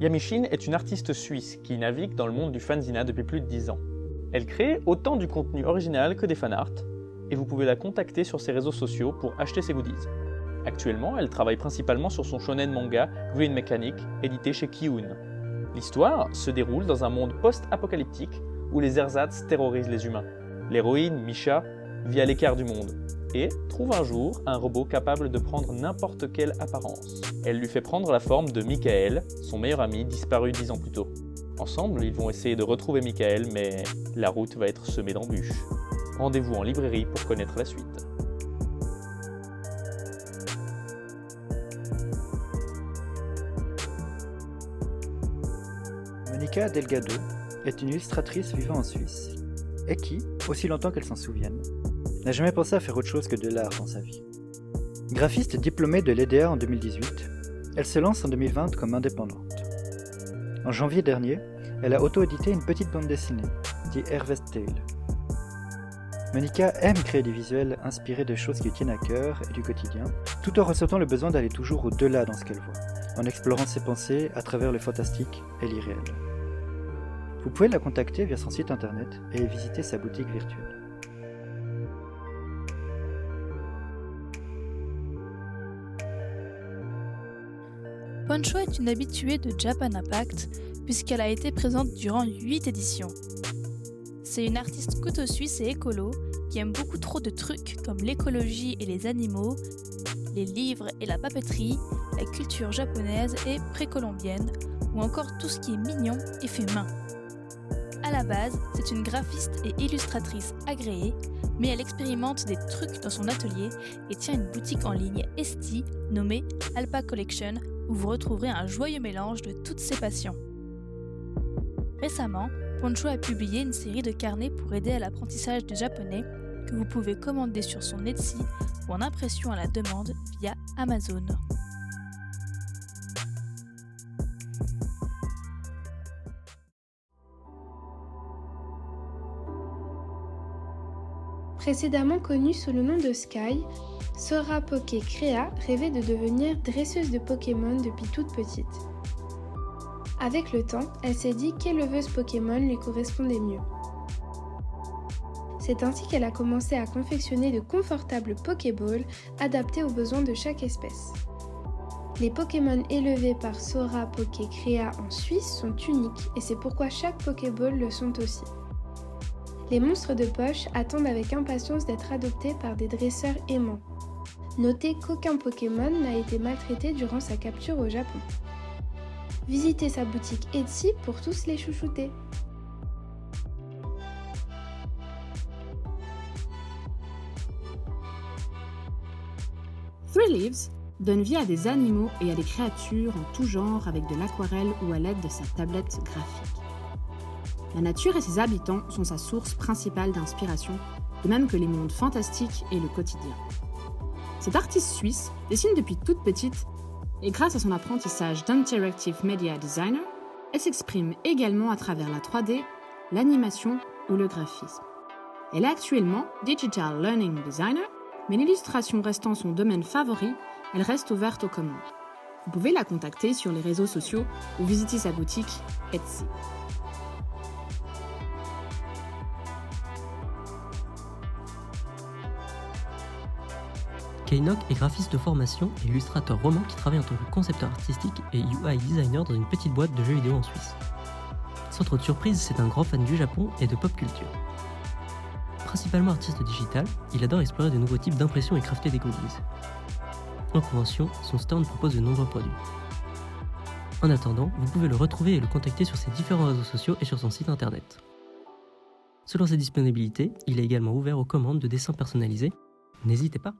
Yamishin est une artiste suisse qui navigue dans le monde du fanzina depuis plus de 10 ans. Elle crée autant du contenu original que des fanarts, et vous pouvez la contacter sur ses réseaux sociaux pour acheter ses goodies. Actuellement, elle travaille principalement sur son shonen manga Green Mechanic, édité chez Kiun. L'histoire se déroule dans un monde post-apocalyptique où les ersatz terrorisent les humains. L'héroïne, Misha, vit à l'écart du monde et trouve un jour un robot capable de prendre n'importe quelle apparence. Elle lui fait prendre la forme de Michael, son meilleur ami disparu 10 ans plus tôt. Ensemble, ils vont essayer de retrouver Michael, mais la route va être semée d'embûches. Rendez-vous en librairie pour connaître la suite. Monica Delgado est une illustratrice vivant en Suisse et qui, aussi longtemps qu'elle s'en souvienne, n'a jamais pensé à faire autre chose que de l'art dans sa vie. Graphiste diplômée de l'EDA en 2018, elle se lance en 2020 comme indépendante. En janvier dernier, elle a auto-édité une petite bande dessinée, The Harvest Tale. Monica aime créer des visuels inspirés de choses qui lui tiennent à cœur et du quotidien, tout en ressentant le besoin d'aller toujours au-delà dans ce qu'elle voit, en explorant ses pensées à travers le fantastique et l'irréel. Vous pouvez la contacter via son site internet et visiter sa boutique virtuelle. Poncho est une habituée de Japan Impact puisqu'elle a été présente durant 8 éditions. C'est une artiste couteau suisse et écolo qui aime beaucoup trop de trucs comme l'écologie et les animaux, les livres et la papeterie, la culture japonaise et précolombienne ou encore tout ce qui est mignon et fait main. À la base, c'est une graphiste et illustratrice agréée, mais elle expérimente des trucs dans son atelier et tient une boutique en ligne esti nommée Alpa Collection où vous retrouverez un joyeux mélange de toutes ses passions. Récemment, Poncho a publié une série de carnets pour aider à l'apprentissage du japonais que vous pouvez commander sur son Etsy ou en impression à la demande via Amazon. Précédemment connue sous le nom de Sky, Sora Poké Crea rêvait de devenir dresseuse de Pokémon depuis toute petite. Avec le temps, elle s'est dit qu'éleveuse Pokémon lui correspondait mieux. C'est ainsi qu'elle a commencé à confectionner de confortables Pokéballs adaptés aux besoins de chaque espèce. Les Pokémon élevés par Sora Poké Crea en Suisse sont uniques et c'est pourquoi chaque Pokéball le sont aussi. Les monstres de poche attendent avec impatience d'être adoptés par des dresseurs aimants. Notez qu'aucun Pokémon n'a été maltraité durant sa capture au Japon. Visitez sa boutique Etsy pour tous les chouchouter. Three Leaves donne vie à des animaux et à des créatures en tout genre avec de l'aquarelle ou à l'aide de sa tablette graphique. La nature et ses habitants sont sa source principale d'inspiration, de même que les mondes fantastiques et le quotidien. Cette artiste suisse dessine depuis toute petite et grâce à son apprentissage d'Interactive Media Designer, elle s'exprime également à travers la 3D, l'animation ou le graphisme. Elle est actuellement Digital Learning Designer, mais l'illustration restant son domaine favori, elle reste ouverte aux commandes. Vous pouvez la contacter sur les réseaux sociaux ou visiter sa boutique Etsy. Kainok est graphiste de formation et illustrateur roman qui travaille en tant que concepteur artistique et UI designer dans une petite boîte de jeux vidéo en Suisse. Sans trop de surprise, c'est un grand fan du Japon et de pop culture. Principalement artiste digital, il adore explorer de nouveaux types d'impressions et crafter des goodies. En convention, son stand propose de nombreux produits. En attendant, vous pouvez le retrouver et le contacter sur ses différents réseaux sociaux et sur son site internet. Selon ses disponibilités, il est également ouvert aux commandes de dessins personnalisés. N'hésitez pas!